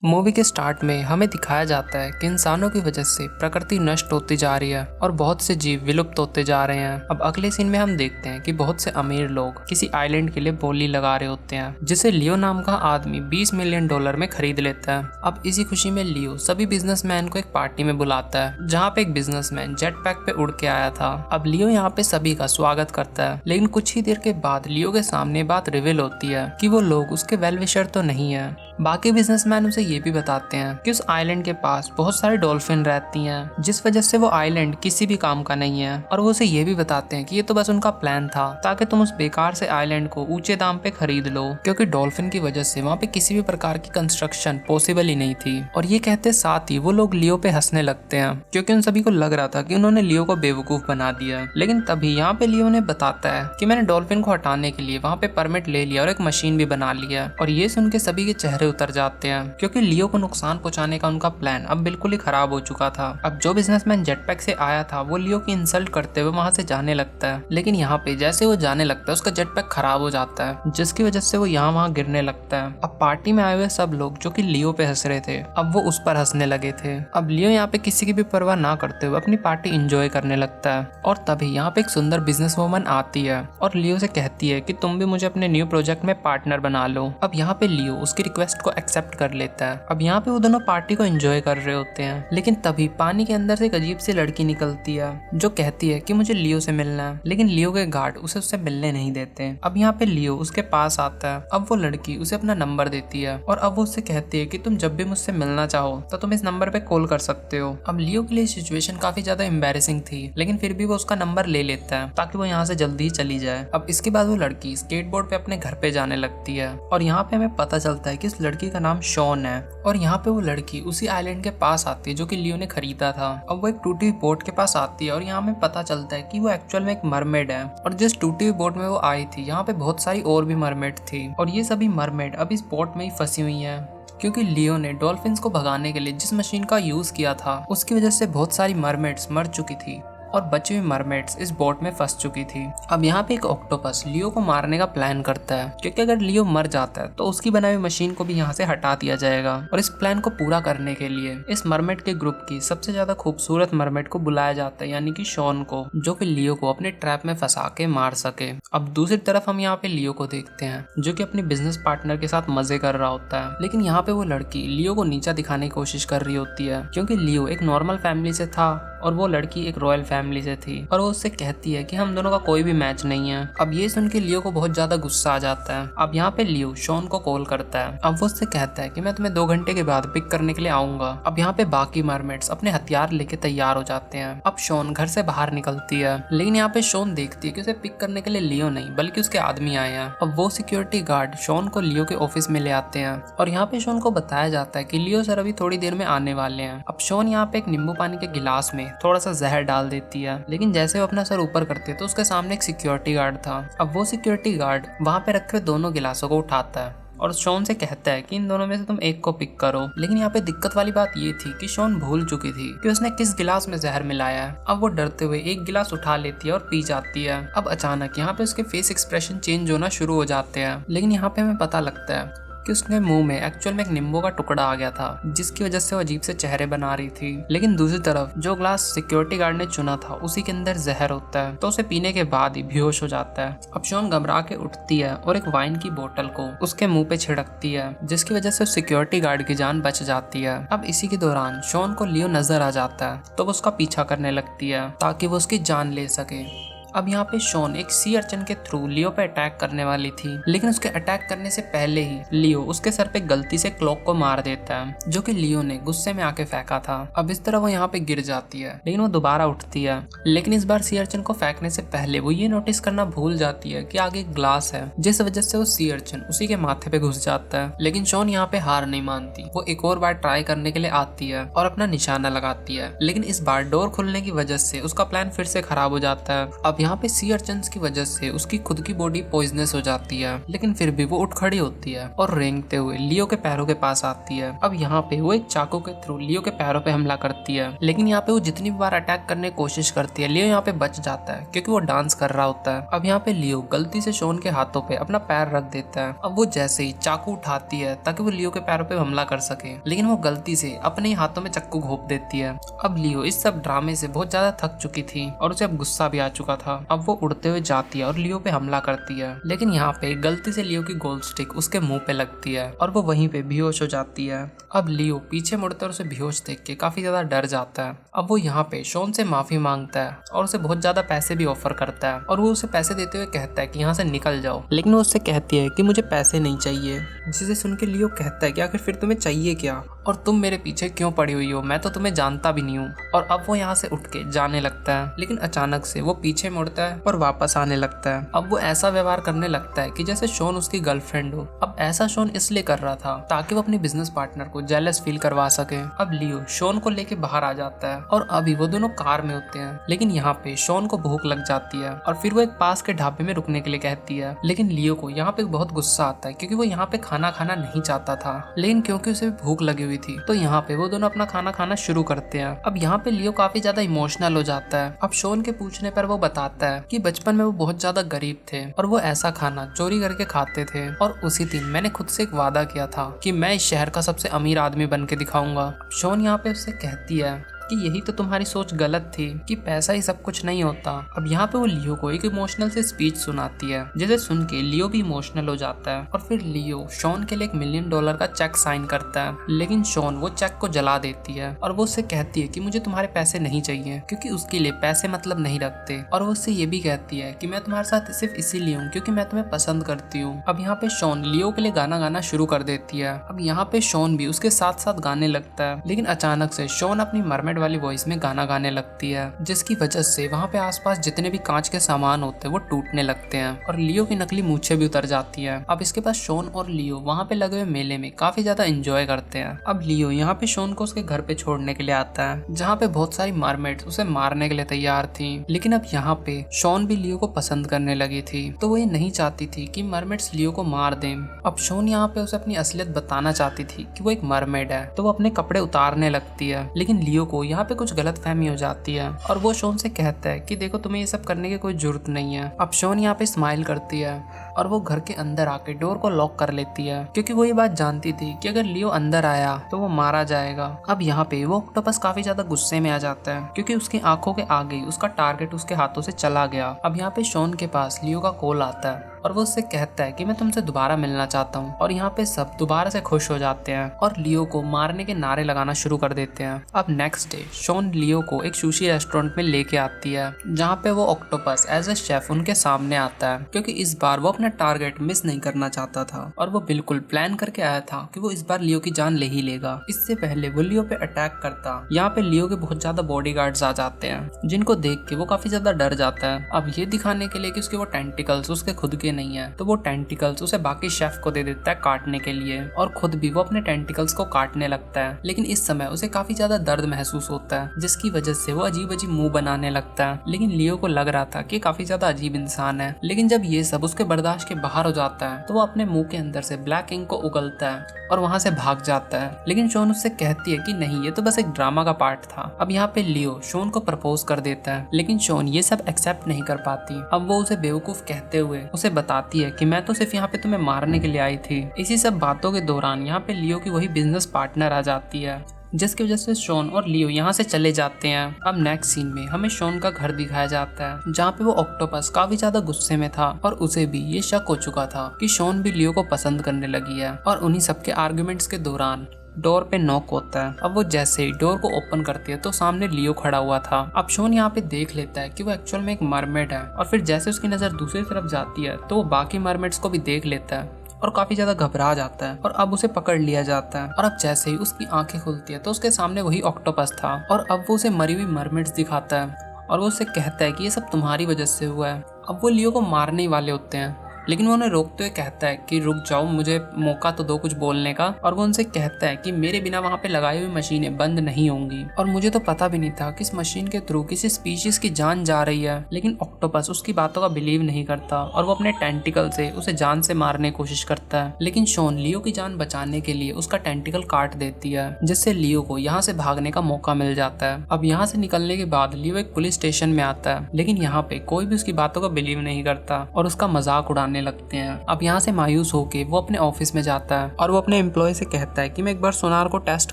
Movie के start में हमें दिखाया जाता है कि इंसानों की वजह से प्रकृति नष्ट होती जा रही है और बहुत से जीव विलुप्त होते जा रहे हैं। अब अगले सीन में हम देखते हैं कि बहुत से अमीर लोग किसी आइलैंड के लिए बोली लगा रहे होते हैं जिसे लियो नाम का आदमी $20 मिलियन में खरीद लेता है। अब इसी खुशी में लियो सभी बिजनेसमैन को एक पार्टी में बुलाता है जहाँ पे एक बिजनेसमैन जेट पैक पे उड़ के आया था। अब लियो यहाँ पे सभी का स्वागत करता है, लेकिन कुछ ही देर के बाद लियो के सामने बात रिवील होती है कि वो लोग उसके वेल विशर तो नहीं है। बाकी बिजनेसमैन उसे ये भी बताते हैं कि उस आइलैंड के पास बहुत सारे डॉल्फिन रहती हैं जिस वजह से वो आइलैंड किसी भी काम का नहीं है। और वो उसे ये भी बताते हैं कि ये तो बस उनका प्लान था ताकि तुम उस बेकार से आइलैंड को ऊंचे दाम पे खरीद लो, क्योंकि डॉल्फिन की वजह से वहाँ पे किसी भी प्रकार की कंस्ट्रक्शन पॉसिबल ही नहीं थी। और ये कहते साथ ही वो लोग लियो पे हंसने लगते हैं क्योंकि उन सभी को लग रहा था कि उन्होंने लियो को बेवकूफ बना दिया। लेकिन तभी यहाँ पे लियो ने बताता है कि मैंने डॉल्फिन को हटाने के लिए वहाँ पे परमिट ले लिया और एक मशीन भी बना लिया। और ये सुन के सभी के चेहरे उतर जाते हैं क्योंकि लियो को नुकसान पहुंचाने का उनका प्लान अब बिल्कुल ही खराब हो चुका था। अब जो बिजनेसमैन जेटपैक से आया था वो लियो की इंसल्ट करते हुए वहां से जाने लगता है, लेकिन यहाँ पे जैसे वो जाने लगता है उसका जेटपैक खराब हो जाता है जिसकी वजह से वो यहाँ वहाँ गिरने लगता है। अब पार्टी में आए हुए सब लोग जो कि लियो पे हंस रहे थे अब वो उस पर हंसने लगे थे। अब लियो यहाँ पे किसी की भी परवाह ना करते हुए अपनी पार्टी एंजॉय करने लगता है। और तभी यहाँ पे एक सुंदर बिजनेस वूमन आती है और लियो से कहती है कि तुम भी मुझे अपने न्यू प्रोजेक्ट में पार्टनर बना लो। अब यहाँ पे लियो उसकी रिक्वेस्ट को एक्सेप्ट कर लेता है। अब यहाँ पे वो दोनों पार्टी को एंजॉय कर रहे होते हैं, लेकिन तभी पानी के अंदर से एक अजीब सी लड़की निकलती है जो कहती है कि मुझे लियो से मिलना है, लेकिन लियो के गार्ड उसे उससे मिलने नहीं देते। अब यहाँ पे लियो उसके पास आता है। अब वो लड़की उसे अपना नंबर देती है और अब वो उससे कहती है कि तुम जब भी मुझसे मिलना चाहो तो तुम इस नंबर पे कॉल कर सकते हो। अब लियो के लिए सिचुएशन काफी ज्यादा एम्बैरेसिंग थी, लेकिन फिर भी वो उसका नंबर ले लेता है ताकि वो यहाँ से जल्दी ही चली जाए। अब इसके बाद वो लड़की स्केटबोर्ड पे अपने घर पे जाने लगती है और यहाँ पे हमें पता चलता है कि इस लड़की का नाम शॉन है। और यहाँ पे वो लड़की उसी आइलैंड के पास आती है जो कि लियो ने खरीदा था। अब वो एक टूटी हुई बोट के पास आती है और यहाँ हमें पता चलता है कि वो एक्चुअल में एक मरमेड है और जिस टूटी हुई बोट में वो आई थी यहाँ पे बहुत सारी और भी मरमेड थी और ये सभी मरमेड अब इस बोट में ही फंसी हुई है क्योंकि लियो ने डॉल्फिन्स को भगाने के लिए जिस मशीन का यूज किया था उसकी वजह से बहुत सारी मरमेड्स मर चुकी थी और बची हुई मरमेड्स इस बोट में फंस चुकी थी। अब यहाँ पे एक ऑक्टोपस लियो को मारने का प्लान करता है क्योंकि अगर लियो मर जाता है तो उसकी बनाई हुई मशीन को भी यहाँ से हटा दिया जाएगा। और इस प्लान को पूरा करने के लिए इस मरमेड के ग्रुप की सबसे ज्यादा खूबसूरत मरमेड को बुलाया जाता है, यानी कि शॉन को, जो कि लियो को अपने ट्रैप में फंसा के मार सके। अब दूसरी तरफ हम यहाँ पे लियो को देखते हैं जो कि अपनी बिजनेस पार्टनर के साथ मजे कर रहा होता है, लेकिन यहाँ पे वो लड़की लियो को नीचा दिखाने की कोशिश कर रही होती है क्योंकि लियो एक नॉर्मल फैमिली से था और वो लड़की एक रॉयल फैमिली से थी और वो उससे कहती है कि हम दोनों का कोई भी मैच नहीं है। अब ये सुन के लियो को बहुत ज्यादा गुस्सा आ जाता है। अब यहाँ पे लियो शॉन को कॉल करता है। अब वो उससे कहता है कि मैं तुम्हें 2 घंटे के बाद पिक करने के लिए आऊंगा। अब यहाँ पे बाकी मरमेड्स अपने हथियार लेके तैयार हो जाते हैं। अब शॉन घर से बाहर निकलती है, लेकिन यहाँ पे शॉन देखती है कि उसे पिक करने के लिए लियो नहीं बल्कि उसके आदमी आए हैं। अब वो सिक्योरिटी गार्ड शॉन को लियो के ऑफिस में ले आते हैं और यहाँ पे शॉन को बताया जाता है कि लियो सर अभी थोड़ी देर में आने वाले हैं। अब शॉन यहाँ पे एक नींबू पानी के गिलास में थोड़ा सा जहर डाल देती है, लेकिन जैसे वो अपना सर ऊपर करते तो उसके सामने एक सिक्योरिटी गार्ड था। अब वो सिक्योरिटी गार्ड वहां पे रखे दोनों गिलासों को उठाता है और शॉन से कहता है कि इन दोनों में से तुम एक को पिक करो। लेकिन यहाँ पे दिक्कत वाली बात ये थी कि शॉन भूल चुकी थी कि उसने किस गिलास में जहर मिलाया है। अब वो डरते हुए एक गिलास उठा लेती है और पी जाती है। अब अचानक यहाँ पे उसके फेस एक्सप्रेशन चेंज होना शुरू हो जाते हैं, लेकिन यहाँ पे हमें पता लगता है कि उसके मुंह में एक्चुअल में एक नींबू का टुकड़ा आ गया था जिसकी वजह से वो अजीब से चेहरे बना रही थी। लेकिन दूसरी तरफ जो ग्लास सिक्योरिटी गार्ड ने चुना था उसी के अंदर जहर होता है तो उसे पीने के बाद ही बेहोश हो जाता है। अब शॉन घबरा के उठती है और एक वाइन की बोतल को उसके मुंह पे छिड़कती है जिसकी वजह से सिक्योरिटी गार्ड की जान बच जाती है। अब इसी के दौरान शॉन को लियो नजर आ जाता है तो वो उसका पीछा करने लगती है ताकि वो उसकी जान ले सके। अब यहाँ पे शॉन एक सी अर्चन के थ्रू लियो पे अटैक करने वाली थी, लेकिन उसके अटैक करने से पहले ही लियो उसके सर पे गलती से क्लॉक को मार देता है जो कि लियो ने गुस्से में आके फेंका था। अब इस तरह वो यहाँ पे गिर जाती है, लेकिन वो दोबारा उठती है, लेकिन इस बार सी अर्चन को फेंकने से पहले वो ये नोटिस करना भूल जाती है कि आगे एक ग्लास है जिस वजह से वो सी अर्चन उसी के माथे पे घुस जाता है। लेकिन शॉन यहाँ पे हार नहीं मानती, वो एक और बार ट्राई करने के लिए आती है और अपना निशाना लगाती है, लेकिन इस बार डोर खुलने की वजह से उसका प्लान फिर से खराब हो जाता है। अब यहाँ पे सी अर्चन्स की वजह से उसकी खुद की बॉडी पॉइजनस हो जाती है, लेकिन फिर भी वो उठ खड़ी होती है और रेंगते हुए लियो के पैरों के पास आती है। अब यहाँ पे वो एक चाकू के थ्रू लियो के पैरों पे हमला करती है, लेकिन यहाँ पे वो जितनी बार अटैक करने की कोशिश करती है लियो यहाँ पे बच जाता है क्योंकि वो डांस कर रहा होता है। अब यहाँ पे लियो गलती से शॉन के हाथों पे अपना पैर रख देता है। अब वो जैसे ही चाकू उठाती है ताकि वो लियो के पैरों पे हमला कर सके, लेकिन वो गलती से अपने ही हाथों में चक्कू घोंप देती है। अब लियो इस सब ड्रामे से बहुत ज्यादा थक चुकी थी और उसे अब गुस्सा भी आ चुका था। अब वो उड़ते हुए जाती है और लियो पे हमला करती है, लेकिन यहाँ पे गलती से लियो की गोल्ड स्टिक उसके मुंह पे लगती है और वो वहीं पे बेहोश हो जाती है। अब लियो पीछे मुड़कर उसे बेहोश देख के काफी ज्यादा डर जाता है। अब वो यहाँ पे शॉन से माफी मांगता है और उसे बहुत ज्यादा पैसे भी ऑफर करता है और वो उसे पैसे देते हुए कहता है कि यहाँ से निकल जाओ, लेकिन वो उससे कहती है कि मुझे पैसे नहीं चाहिए। जिसे सुन के लियो कहता है कि आखिर फिर तुम्हें चाहिए क्या और तुम मेरे पीछे क्यों पड़ी हुई हो, मैं तो तुम्हें जानता भी नहीं हूँ। और अब वो यहाँ से उठ के जाने लगता है, लेकिन अचानक से वो पीछे मुड़ता है और वापस आने लगता है। अब वो ऐसा व्यवहार करने लगता है कि जैसे शॉन उसकी गर्लफ्रेंड हो। अब ऐसा शॉन इसलिए कर रहा था ताकि वो अपनी बिजनेस पार्टनर को जेलस फील करवा सके। अब लियो शॉन को लेके बाहर आ जाता है और अभी वो दोनों कार में होते हैं, लेकिन यहाँ पे शॉन को भूख लग जाती है और फिर वो एक पास के ढाबे में रुकने के लिए कहती है। लेकिन लियो को यहाँ पे बहुत गुस्सा आता है क्योंकि वो यहाँ पे खाना खाना नहीं चाहता था, लेकिन क्योंकि उसे भूख लगी हुई थी तो यहाँ पे वो दोनों अपना खाना खाना शुरू करते हैं। अब यहाँ पे लियो काफी ज्यादा इमोशनल हो जाता है। अब शॉन के पूछने पर वो बताता है कि बचपन में वो बहुत ज्यादा गरीब थे और वो ऐसा खाना चोरी करके खाते थे और उसी दिन मैंने खुद से एक वादा किया था कि मैं इस शहर का सबसे अमीर आदमी बन के दिखाऊंगा। शॉन यहाँ पे उससे कहती है कि यही तो तुम्हारी सोच गलत थी कि पैसा ही सब कुछ नहीं होता। अब यहाँ पे वो लियो को एक इमोशनल से स्पीच सुनाती है, जिसे सुन के लियो भी इमोशनल हो जाता है और फिर लियो शॉन के लिए $1 मिलियन का चेक साइन करता है, लेकिन शॉन वो चेक को जला देती है और वो उससे कहती है कि मुझे तुम्हारे पैसे नहीं चाहिए क्योंकि उसके लिए पैसे मतलब नहीं रखते। और वो उससे ये भी कहती है कि मैं तुम्हारे साथ सिर्फ इसीलिए हूँ क्योंकि मैं तुम्हें पसंद करती हूँ। अब यहाँ पे शॉन लियो के लिए गाना गाना शुरू कर देती है। अब यहाँ पे शॉन भी उसके साथ साथ गाने लगता है, लेकिन अचानक से शॉन अपनी मरमेड वाली वॉइस में गाना गाने लगती है, जिसकी वजह से वहाँ पे आसपास जितने भी कांच के सामान होते हैं वो टूटने लगते हैं और लियो की नकली मूछें भी उतर जाती है। अब इसके बाद शॉन और लियो वहाँ पे लगे हुए मेले में काफी ज्यादा एंजॉय करते हैं। अब लियो यहाँ पे शॉन को उसके घर पे छोड़ने के लिए आता है, जहाँ पे बहुत सारी मरमेड्स उसे मारने के लिए तैयार थी, लेकिन अब यहाँ पे शॉन भी लियो को पसंद करने लगी थी, तो वो ये नहीं चाहती थी कि मरमेड्स लियो को मार दें। अब शॉन यहाँ पे उसे अपनी असलियत बताना चाहती थी कि वो एक मरमेड है, तो वो अपने कपड़े उतारने लगती है, लेकिन लियो को यहाँ पे कुछ गलतफहमी हो जाती है और वो शॉन से कहता है कि देखो तुम्हें ये सब करने की कोई जरूरत नहीं है। अब शॉन यहाँ पे स्माइल करती है और वो घर के अंदर आके डोर को लॉक कर लेती है क्योंकि वो ये बात जानती थी कि अगर लियो अंदर आया तो वो मारा जाएगा। अब यहाँ पे वो ऑक्टोपस काफी ज्यादा गुस्से में आ जाता है क्योंकि उसकी आंखों के आगे उसका टारगेट उसके हाथों से चला गया। अब यहाँ पे शॉन के पास लियो का कॉल आता है और वो उससे कहता है कि मैं तुमसे दोबारा मिलना चाहता हूँ और यहाँ पे सब दोबारा से खुश हो जाते हैं और लियो को मारने के नारे लगाना शुरू कर देते हैं। अब नेक्स्ट डे शॉन लियो को एक सुशी रेस्टोरेंट में लेके आती है, जहाँ पे वो ऑक्टोपस एज ए शेफ उनके सामने आता है क्योंकि इस बार वो अपना टारगेट मिस नहीं करना चाहता था और वो बिल्कुल प्लान करके आया था कि वो इस बार लियो की जान ले ही लेगा। इससे पहले वो लियो पे अटैक करता, यहाँ पे लियो के बहुत ज्यादा बॉडीगार्ड्स आ जाते हैं जिनको देख के वो काफी ज्यादा डर जाता है। अब ये दिखाने के लिए कि उसके वो टेंटिकल्स उसके खुद के नहीं है, तो वो टेंटिकल्स उसे बाकी शेफ को दे देता है काटने के लिए और खुद भी वो अपने टेंटिकल्स को काटने लगता है, लेकिन इस समय उसे काफी ज्यादा दर्द महसूस होता है जिसकी वजह से वो अजीब अजीब मुंह बनाने लगता है। लेकिन लियो को लग रहा था कि काफी ज्यादा अजीब इंसान है, लेकिन जब ये सब उसके बर्दाश्त के बाहर हो जाता है तो वो अपने मुंह के अंदर से ब्लैक इंक को उगलता है और वहाँ से भाग जाता है। लेकिन शॉन उससे कहती है कि नहीं, ये तो बस एक ड्रामा का पार्ट था। अब यहाँ पे लियो शॉन को प्रपोज कर देता है, लेकिन शॉन ये सब एक्सेप्ट नहीं कर पाती। अब वो उसे बेवकूफ कहते हुए उसे बताती है कि मैं तो सिर्फ यहाँ पे तुम्हें मारने के लिए आई थी। इसी सब बातों के दौरान यहाँ पे लियो की वही बिजनेस पार्टनर आ जाती है, जिसकी वजह से शॉन और लियो यहाँ से चले जाते हैं। अब नेक्स्ट सीन में हमें शॉन का घर दिखाया जाता है, जहाँ पे वो ऑक्टोपस काफी ज्यादा गुस्से में था और उसे भी ये शक हो चुका था कि शॉन भी लियो को पसंद करने लगी है। और उन्हीं सबके आर्गुमेंट्स के दौरान डोर पे नॉक होता है। अब वो जैसे ही डोर को ओपन करती है तो सामने लियो खड़ा हुआ था। अब शॉन यहाँ पे देख लेता है कि वो एक्चुअल में एक मरमेड है और फिर जैसे उसकी नजर दूसरी तरफ जाती है तो वो बाकी मरमेड्स को भी देख लेता है और काफी ज्यादा घबरा जाता है और अब उसे पकड़ लिया जाता है। और अब जैसे ही उसकी आंखें खुलती है तो उसके सामने वही ऑक्टोपस था और अब वो उसे मरी हुई मरमेड्स दिखाता है और वो उससे कहता है कि ये सब तुम्हारी वजह से हुआ है। अब वो लियो को मारने ही वाले होते हैं, लेकिन वो उन्हें रोकते हुए कहता है कि रुक जाओ, मुझे मौका तो दो कुछ बोलने का। और वो उनसे कहता है कि मेरे बिना वहाँ पे लगाई हुई मशीनें बंद नहीं होंगी, और मुझे तो पता भी नहीं था कि इस मशीन के थ्रू किसी स्पीशीज की जान जा रही है। लेकिन ऑक्टोपस उसकी बातों का बिलीव नहीं करता और वो अपने टेंटिकल से उसे जान से मारने की कोशिश करता है। लेकिन शॉन लियो की जान बचाने के लिए उसका टेंटिकल काट देती है, जिससे लियो को यहाँ से भागने का मौका मिल जाता है। अब यहाँ से निकलने के बाद लियो एक पुलिस स्टेशन में आता है, लेकिन यहाँ पे कोई भी उसकी बातों का बिलीव नहीं करता और उसका मजाक उड़ाने लगते हैं। अब यहाँ से मायूस होके वो अपने ऑफिस में जाता है और वो अपने एम्प्लॉय से कहता है कि मैं एक बार सोनार को टेस्ट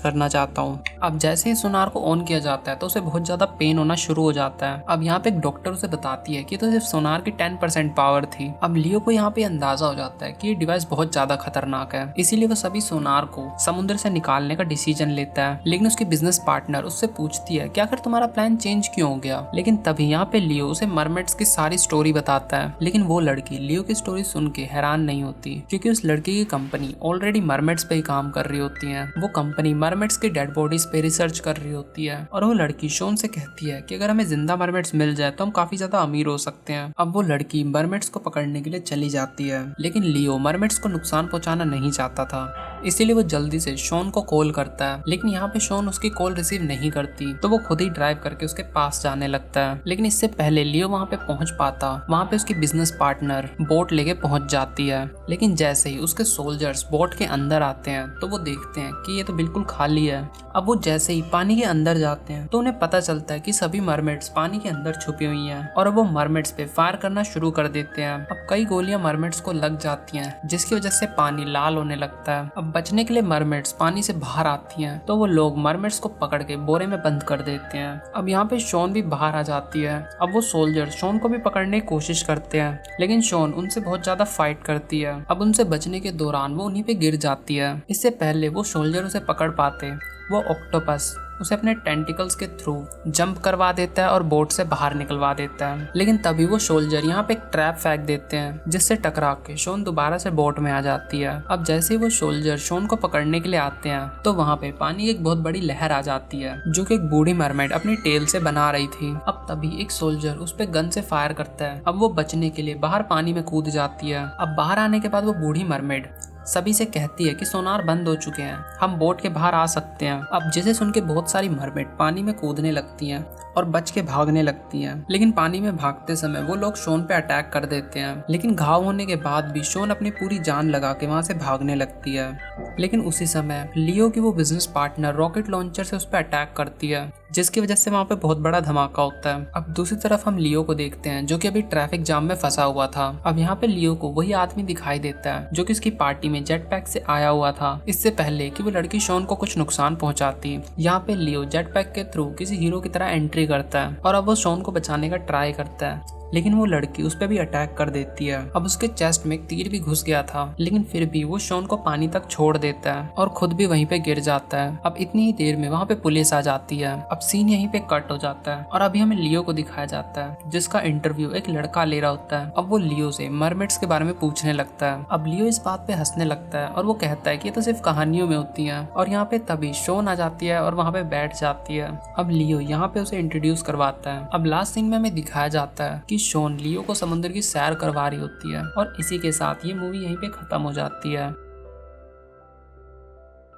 करना चाहता हूँ। अब जैसे ही सोनार को ऑन किया जाता है तो उसे बहुत ज्यादा पेन होना शुरू हो जाता है। अब यहाँ पे एक डॉक्टर उसे बताती है कि तो सिर्फ सोनार की 10% पावर थी। अब लियो को यहाँ पे अंदाजा हो जाता है कि ये डिवाइस बहुत ज्यादा खतरनाक है, इसीलिए वो सभी सोनार को समुद्र से निकालने का डिसीजन लेता है। लेकिन उसकी बिजनेस पार्टनर उससे पूछती है कि आखिर तुम्हारा प्लान चेंज क्यों हो गया। लेकिन तभी यहाँ पे लियो उसे मरमेड्स की सारी स्टोरी बताता है। लेकिन वो लड़की लियो की स्टोरी सुन के हैरान नहीं होती, क्योंकि उस लड़की की कंपनी ऑलरेडी मरमेड्स पे ही काम कर रही होती है। वो कंपनी मरमेड्स की डेड बॉडीज पे रिसर्च कर रही होती है और वो लड़की शॉन से कहती है कि अगर हमें जिंदा मरमेड्स मिल जाए तो हम काफी ज्यादा अमीर हो सकते हैं। अब वो लड़की मरमेड्स को पकड़ने के लिए चली जाती है, लेकिन लियो मरमेड्स को नुकसान पहुंचाना नहीं चाहता था, इसीलिए वो जल्दी से शॉन को कॉल करता है। लेकिन यहाँ पे शॉन उसकी कॉल रिसीव नहीं करती, तो वो खुद ही ड्राइव करके उसके पास जाने लगता है। लेकिन इससे पहले लियो वहाँ पे पहुंच पाता, वहाँ पे उसकी बिजनेस पार्टनर बोट लेके पहुंच जाती है। लेकिन जैसे ही उसके सोल्जर्स बोट के अंदर आते हैं तो वो देखते हैं कि ये तो बिल्कुल खाली है। अब वो जैसे ही पानी के अंदर जाते हैं तो उन्हें पता चलता है कि सभी मरमेड्स पानी के अंदर छुपी हुई हैं और अब वो मरमेड्स पे फायर करना शुरू कर देते हैं। अब कई गोलियां मरमेड्स को लग जाती हैं, जिसकी वजह से पानी लाल होने लगता है। अब बचने के लिए मरमेड्स पानी से बाहर आती हैं, तो वो लोग मरमेड्स को पकड़ के बोरे में बंद कर देते हैं। अब यहाँ पे शॉन भी बाहर आ जाती है। अब वो सोल्जर शॉन को भी पकड़ने की कोशिश करते हैं, लेकिन शॉन उनसे बहुत ज्यादा फाइट करती है। अब उनसे बचने के दौरान वो उन्हीं पे गिर जाती है। इससे पहले वो सोल्जर उसे पकड़ पाते, वो ऑक्टोपस उसे अपने टेंटिकल्स के थ्रू जंप करवा देता है और बोट से बाहर निकलवा देता है। लेकिन तभी वो सोल्जर यहाँ पे एक ट्रैप फेंक देते हैं, जिससे टकरा के शॉन दोबारा से बोट में आ जाती है। अब जैसे ही वो सोल्जर शॉन को पकड़ने के लिए आते हैं तो वहाँ पे पानी की एक बहुत बड़ी लहर आ जाती है, जो कि एक बूढ़ी मरमेड अपनी टेल से बना रही थी। अब तभी एक सोल्जर उस पे गन से फायर करता है। अब वो बचने के लिए बाहर पानी में कूद जाती है। अब बाहर आने के बाद वो बूढ़ी मरमेड सभी से कहती है कि सोनार बंद हो चुके हैं, हम बोट के बाहर आ सकते हैं। अब जिसे सुन के बहुत सारी मरमेड पानी में कूदने लगती हैं और बच के भागने लगती हैं। लेकिन पानी में भागते समय वो लोग शॉन पे अटैक कर देते हैं। लेकिन घाव होने के बाद भी शॉन अपनी पूरी जान लगा के वहाँ से भागने लगती है। लेकिन उसी समय लियो की वो बिजनेस पार्टनर रॉकेट लॉन्चर से उस पर अटैक करती है, जिसकी वजह से वहाँ पे बहुत बड़ा धमाका होता है। अब दूसरी तरफ हम लियो को देखते हैं, जो कि अभी ट्रैफिक जाम में फंसा हुआ था। अब यहाँ पे लियो को वही आदमी दिखाई देता है जो कि उसकी पार्टी में जेट पैक से आया हुआ था, इससे पहले कि वो लड़की शॉन को कुछ नुकसान पहुंचाती। यहाँ पे लियो जेट पैक के थ्रू किसी हीरो की तरह एंट्री करता है और अब वो शॉन को बचाने का ट्राई करता है, लेकिन वो लड़की उस पर भी अटैक कर देती है। अब उसके चेस्ट में एक तीर भी घुस गया था, लेकिन फिर भी वो शॉन को पानी तक छोड़ देता है और खुद भी वहीं पे गिर जाता है। अब इतनी ही देर में वहाँ पे पुलिस आ जाती है। अब सीन यहीं पे कट हो जाता है और अभी हमें लियो को दिखाया जाता है, जिसका इंटरव्यू एक लड़का ले रहा होता है। अब वो लियो से मरमेड्स के बारे में पूछने लगता है। अब लियो इस बात पे हंसने लगता है और वो कहता है कि ये तो सिर्फ कहानियों में होती है। और यहाँ पे तभी शॉन आ जाती है और वहाँ पे बैठ जाती है। अब लियो यहाँ पे उसे इंट्रोड्यूस करवाता है। अब लास्ट सीन में हमें दिखाया जाता है कि शॉन लियो को समुद्र की सैर करवा रही होती है और इसी के साथ ये मूवी यहीं पे खत्म हो जाती है।